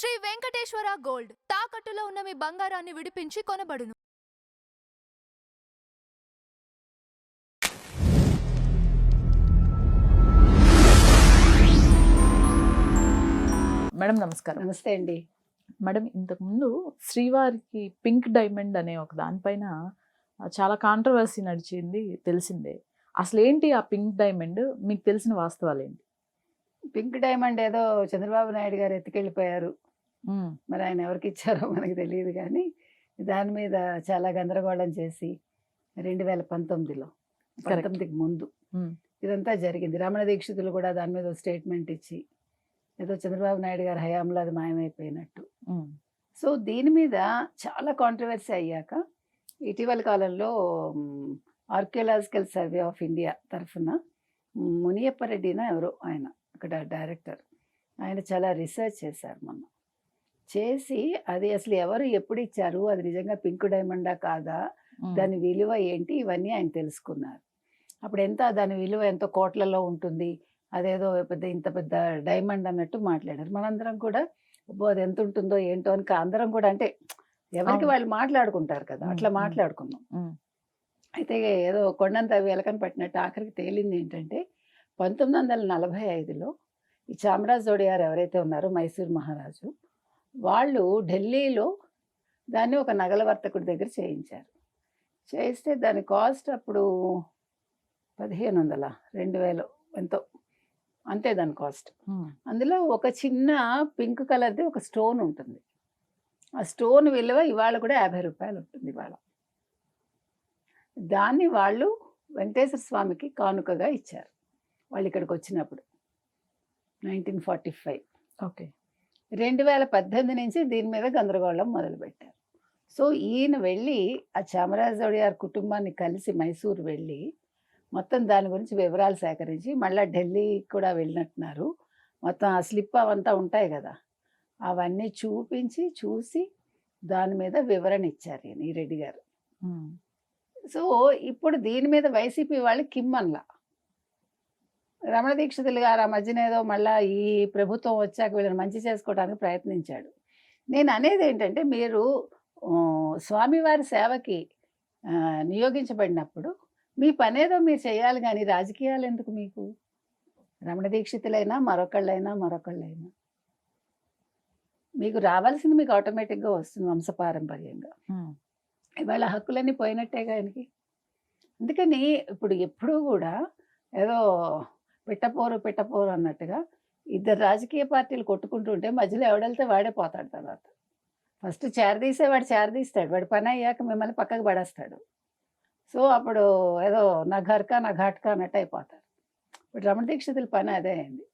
Shri Venkateswara gold తాకట్టులో ఉన్న మీ బంగారాన్ని విడిపించి కొనబడును. మేడం నమస్కారం. నమస్తే అండి. మేడం, ఇంతకుముందు శ్రీవారికి పింక్ డైమండ్ అనే ఒక దానిపైన చాలా కాంట్రవర్సీ నడిచింది తెలిసిందే. అసలు ఏంటి ఆ పింక్ డైమండ్? మీకు తెలిసిన వాస్తవాలు ఏంటి? పింక్ డైమండ్ ఏదో చంద్రబాబు నాయుడు గారు ఎత్తుకెళ్ళిపోయారు. మరి ఆయన ఎవరికి ఇచ్చారో మనకు తెలియదు కానీ దాని మీద చాలా గందరగోళం చేసి 2019లో 19కి ముందు ఇదంతా జరిగింది. రమణ దీక్షితులు కూడా దాని మీద స్టేట్మెంట్ ఇచ్చి ఏదో చంద్రబాబు నాయుడు గారి హయాంలో అది మాయమైపోయినట్టు. సో దీని మీద చాలా కాంట్రవర్సీ అయ్యాక ఇటీవల కాలంలో ఆర్కియలాజికల్ సర్వే ఆఫ్ ఇండియా తరఫున మునియప్ప రెడ్డినా ఎవరో ఆయన అక్కడ డైరెక్టర్, ఆయన చాలా రీసెర్చ్ చేశారు మొన్న. చేసి అది అసలు ఎవరు ఎప్పుడు ఇచ్చారు, అది నిజంగా పింక్ డైమండా కాదా, దాని విలువ ఏంటి, ఇవన్నీ ఆయన తెలుసుకున్నారు. అప్పుడు ఎంత దాని విలువ ఎంతో కోట్లలో ఉంటుంది, అదేదో పెద్ద ఇంత పెద్ద డైమండ్ అన్నట్టు మాట్లాడారు. మనందరం కూడా అది ఎంత ఉంటుందో ఏంటో అని అందరం కూడా, అంటే ఎవరికి వాళ్ళు మాట్లాడుకుంటారు కదా, అట్లా మాట్లాడుకున్నాం. అయితే ఏదో కొండంత వెలకని పట్టినట్టు ఆఖరికి తేలింది ఏంటంటే 1945లో ఈ చామరాజ్ ఒడియార్ ఎవరైతే ఉన్నారో మైసూర్ మహారాజు, వాళ్ళు ఢిల్లీలో దాన్ని ఒక నగల వర్తకుడి దగ్గర చేయించారు. చేయిస్తే దాని కాస్ట్ అప్పుడు 1500 2000 ఎంతో అంతే దాని కాస్ట్. అందులో ఒక చిన్న పింక్ కలర్ది ఒక స్టోన్ ఉంటుంది. ఆ స్టోన్ విలువ ఇవాళ కూడా 50 రూపాయలు ఉంటుంది ఇవాళ. దాన్ని వాళ్ళు వెంకటేశ్వర స్వామికి కానుకగా ఇచ్చారు వాళ్ళు ఇక్కడికి వచ్చినప్పుడు 1945. ఓకే. 2018 నుంచి దీని మీద గందరగోళం మొదలుపెట్టారు. సో ఈయన వెళ్ళి ఆ చామరాజ్ ఒడియార్ కుటుంబాన్ని కలిసి మైసూరు వెళ్ళి మొత్తం దాని గురించి వివరాలు సేకరించి మళ్ళీ ఢిల్లీ కూడా వెళ్ళినట్టున్నారు. మొత్తం ఆ స్లిప్ అవంతా ఉంటాయి కదా, అవన్నీ చూసి దాని మీద వివరణ ఇచ్చారు ఈయన, ఈ రెడ్డి గారు. సో ఇప్పుడు దీని మీద వైసీపీ వాళ్ళు కిమ్మన్లా, రమణ దీక్షితులు గారు ఆ మధ్యన ఏదో మళ్ళీ ఈ ప్రభుత్వం వచ్చాక వీళ్ళని మంచి చేసుకోవడానికి ప్రయత్నించాడు. నేను అనేది ఏంటంటే, మీరు స్వామివారి సేవకి నియోగించబడినప్పుడు మీ పనేదో మీరు చేయాలి, కానీ రాజకీయాలు ఎందుకు మీకు? రమణ దీక్షితులైనా మరొకళ్ళైనా మీకు రావాల్సింది మీకు ఆటోమేటిక్గా వస్తుంది వంశపారంపర్యంగా. ఇవాళ హక్కులన్నీ పోయినట్టేగా ఆయనకి. అందుకని ఇప్పుడు ఎప్పుడూ కూడా ఏదో పెట్టపోరు అన్నట్టుగా ఇద్దరు రాజకీయ పార్టీలు కొట్టుకుంటుంటే మధ్యలో ఎవడెళ్తే వాడే పోతాడు. తర్వాత ఫస్ట్ చేరదీసేవాడు చేరదీస్తాడు, వాడి పని అయ్యాక మిమ్మల్ని పక్కకు పడేస్తాడు. సో అప్పుడు ఏదో నా ఘర్కా నా ఘాట్కా అన్నట్టు అయిపోతారు. ఇప్పుడు రమణ దీక్షితుల పని అదే అయింది.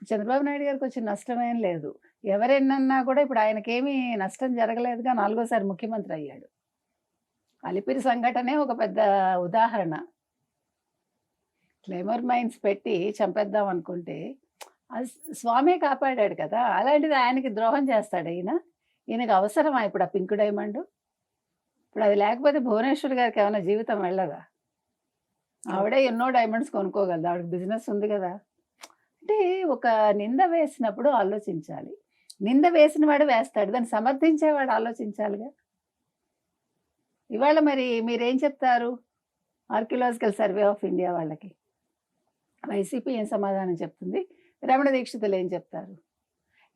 చంద్రబాబు నాయుడు గారికి వచ్చిన నష్టం ఏం లేదు, ఎవరెన్నన్నా కూడా ఇప్పుడు ఆయనకేమీ నష్టం జరగలేదుగా, 4వ సారి ముఖ్యమంత్రి అయ్యాడు. అలిపిరి సంఘటనే ఒక పెద్ద ఉదాహరణ. క్లైమర్ మైన్స్ పెట్టి చంపేద్దాం అనుకుంటే అది స్వామే కాపాడాడు కదా. అలాంటిది ఆయనకి ద్రోహం చేస్తాడు ఈయనకి అవసరమా ఇప్పుడు ఆ పింక్ డైమండ్? ఇప్పుడు అది లేకపోతే భువనేశ్వర్ గారికి ఏమైనా జీవితం వెళ్ళదా? ఆవిడే ఎన్నో డైమండ్స్ కొనుక్కోగలదు, ఆవిడకి బిజినెస్ ఉంది కదా. అంటే ఒక నింద వేసినప్పుడు ఆలోచించాలి. నింద వేసిన వాడు వేస్తాడు, దాన్ని సమర్థించేవాడు ఆలోచించాలిగా. ఇవాళ మరి మీరేం చెప్తారు ఆర్కియలాజికల్ సర్వే ఆఫ్ ఇండియా వాళ్ళకి? వైసీపీ ఏం సమాధానం చెప్తుంది? రమణ దీక్షితులు ఏం చెప్తారు?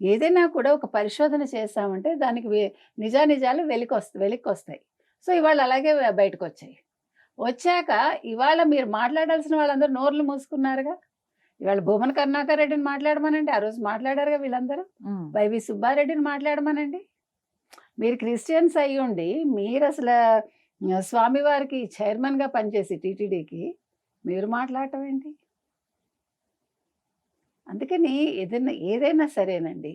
ఏదైనా కూడా ఒక పరిశోధన చేస్తామంటే దానికి నిజానిజాలు వెలికి వస్తాయి. సో ఇవాళ అలాగే బయటకు వచ్చాక ఇవాళ మీరు మాట్లాడాల్సిన వాళ్ళందరూ నోర్లు మూసుకున్నారుగా. ఇవాళ భూమన కరుణాకర్ రెడ్డిని మాట్లాడమనండి, ఆ రోజు మాట్లాడారుగా వీళ్ళందరూ. వైవి సుబ్బారెడ్డిని మాట్లాడమనండి. మీరు క్రిస్టియన్స్ అయ్యి ఉండి మీరు అసలు స్వామివారికి చైర్మన్గా పనిచేసి టీటీడీకి మీరు మాట్లాడటం ఏంటి? అందుకని ఏదైనా సరేనండి,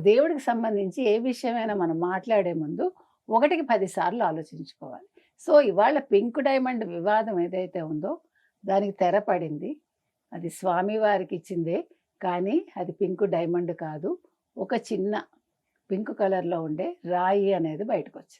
దేవుడికి సంబంధించి ఏ విషయమైనా మనం మాట్లాడే ముందు 1కి 10 సార్లు ఆలోచించుకోవాలి. సో ఇవాళ పింక్ డైమండ్ వివాదం ఏదైతే ఉందో దానికి తెరపడింది. అది స్వామివారికి ఇచ్చిందే, కానీ అది పింక్ డైమండ్ కాదు, ఒక చిన్న పింక్ కలర్లో ఉండే రాయి అనేది బయటకు వచ్చింది.